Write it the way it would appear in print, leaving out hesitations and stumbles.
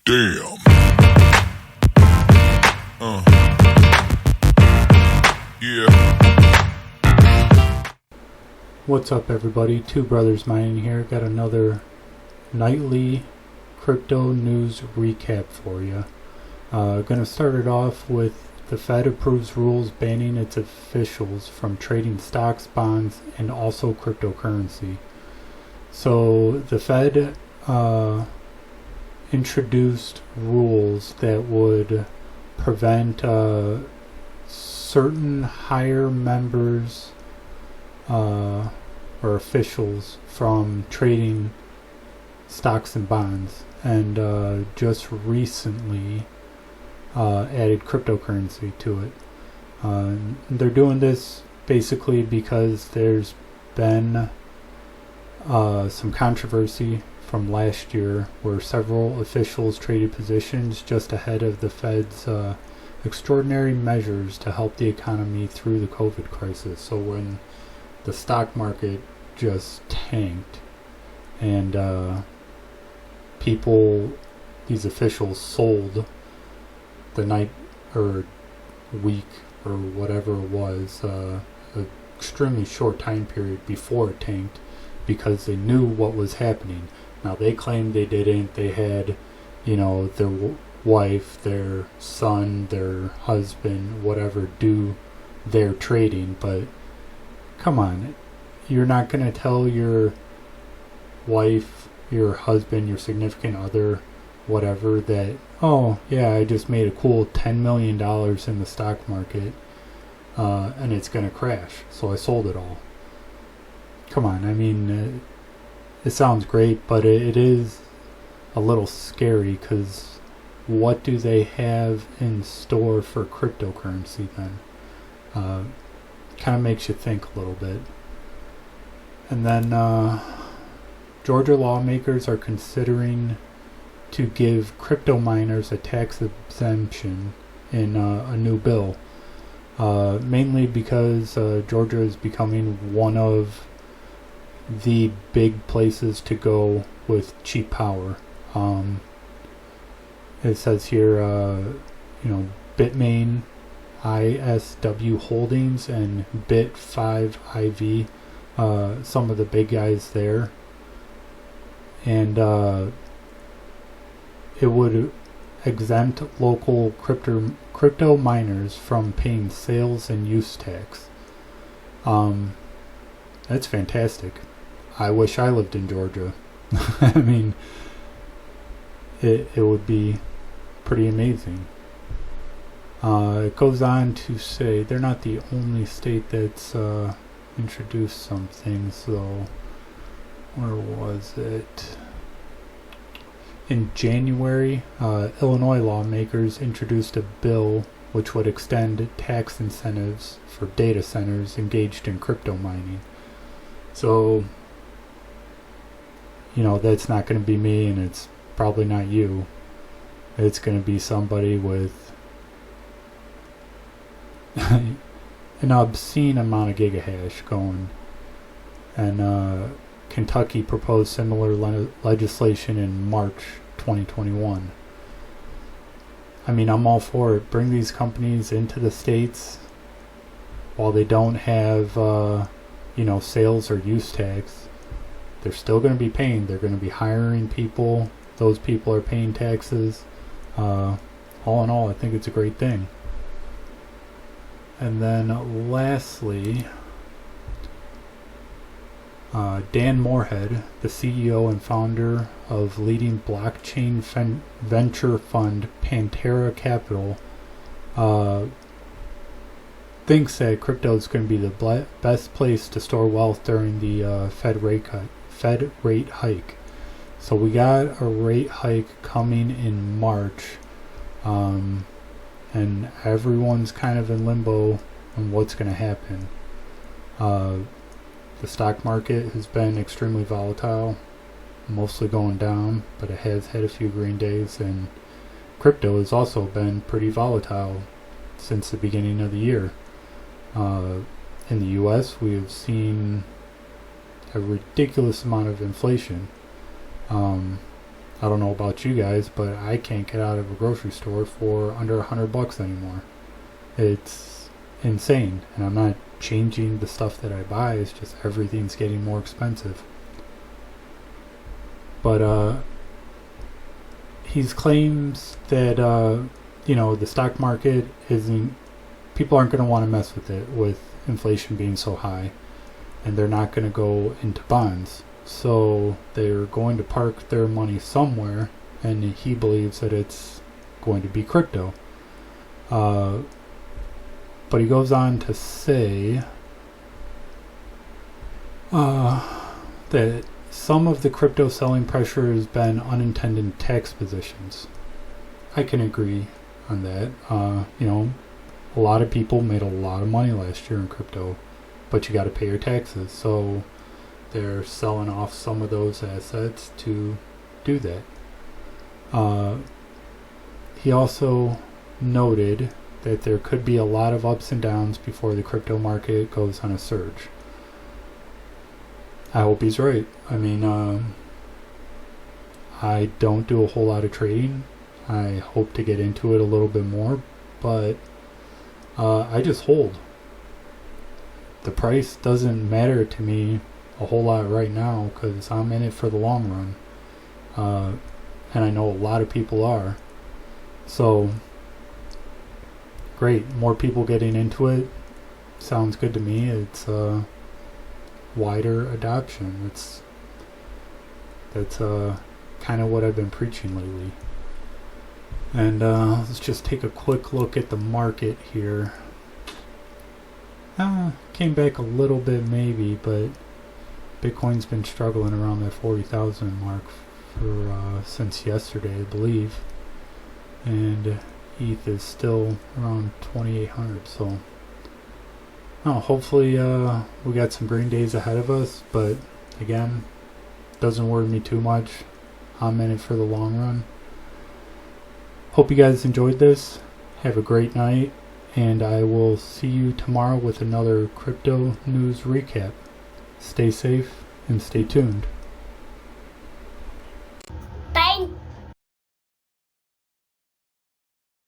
Damn. Yeah. What's up, everybody? Two Brothers Mining here. Got another nightly crypto news recap for you. Gonna start it off with the Fed approves rules banning its officials from trading stocks, bonds, and also cryptocurrency. So the Fed introduced rules that would prevent certain higher members or officials from trading stocks and bonds, and just recently added cryptocurrency to it. They're doing this basically because there's been some controversy from last year where several officials traded positions just ahead of the Fed's extraordinary measures to help the economy through the COVID crisis. So when the stock market just tanked and these officials sold the night or week or whatever it was, an extremely short time period before it tanked, because they knew what was happening. Now they claimed they didn't. They had, their wife, their son, their husband, whatever, do their trading. But come on, you're not going to tell your wife, your husband, your significant other, whatever, that, oh yeah, I just made a cool $10 million in the stock market and it's going to crash, so I sold it all. Come on, I mean, it sounds great, but it is a little scary, because what do they have in store for cryptocurrency then? Kind of makes you think a little bit. And then Georgia lawmakers are considering to give crypto miners a tax exemption in a new bill, mainly because Georgia is becoming one of the big places to go with cheap power. It says here, Bitmain, ISW Holdings, and Bit5IV, some of the big guys there. And it would exempt local crypto miners from paying sales and use tax. That's fantastic. I wish I lived in Georgia. I mean, it would be pretty amazing. It goes on to say they're not the only state that's introduced some things, though. Where was it? In January, Illinois lawmakers introduced a bill which would extend tax incentives for data centers engaged in crypto mining. So, that's not going to be me, and it's probably not you. It's going to be somebody with an obscene amount of gigahash going. And Kentucky proposed similar legislation in March 2021. I mean, I'm all for it. Bring these companies into the states while they don't have, sales or use tax. They're still going to be paying. They're going to be hiring people. Those people are paying taxes. All in all, I think it's a great thing. And then lastly, Dan Morehead, the CEO and founder of leading blockchain venture fund Pantera Capital, thinks that crypto is going to be the best place to store wealth during the Fed rate hike. So we got a rate hike coming in March, and everyone's kind of in limbo on what's going to happen. The stock market has been extremely volatile, mostly going down, but it has had a few green days, and crypto has also been pretty volatile since the beginning of the year. In the US, we have seen a ridiculous amount of inflation. I don't know about you guys, but I can't get out of a grocery store for under $100 anymore. It's insane, and I'm not changing the stuff that I buy. It's just everything's getting more expensive. But he claims that the stock market isn't. People aren't going to want to mess with it with inflation being so high, and they're not going to go into bonds. So they're going to park their money somewhere, and he believes that it's going to be crypto. But he goes on to say that some of the crypto selling pressure has been unintended tax positions. I can agree on that. A lot of people made a lot of money last year in crypto, but you got to pay your taxes. So they're selling off some of those assets to do that. He also noted that there could be a lot of ups and downs before the crypto market goes on a surge. I hope he's right. I mean, I don't do a whole lot of trading. I hope to get into it a little bit more, but I just hold. The price doesn't matter to me a whole lot right now because I'm in it for the long run. And I know a lot of people are. So, great. More people getting into it. Sounds good to me. It's wider adoption. That's kind of what I've been preaching lately. And let's just take a quick look at the market here. Came back a little bit maybe, but Bitcoin's been struggling around that 40,000 mark for since yesterday, I believe. And ETH is still around 2,800, so hopefully we got some green days ahead of us, but again, doesn't worry me too much. I'm in it for the long run. Hope you guys enjoyed this. Have a great night, and I will see you tomorrow with another crypto news recap. Stay safe and stay tuned.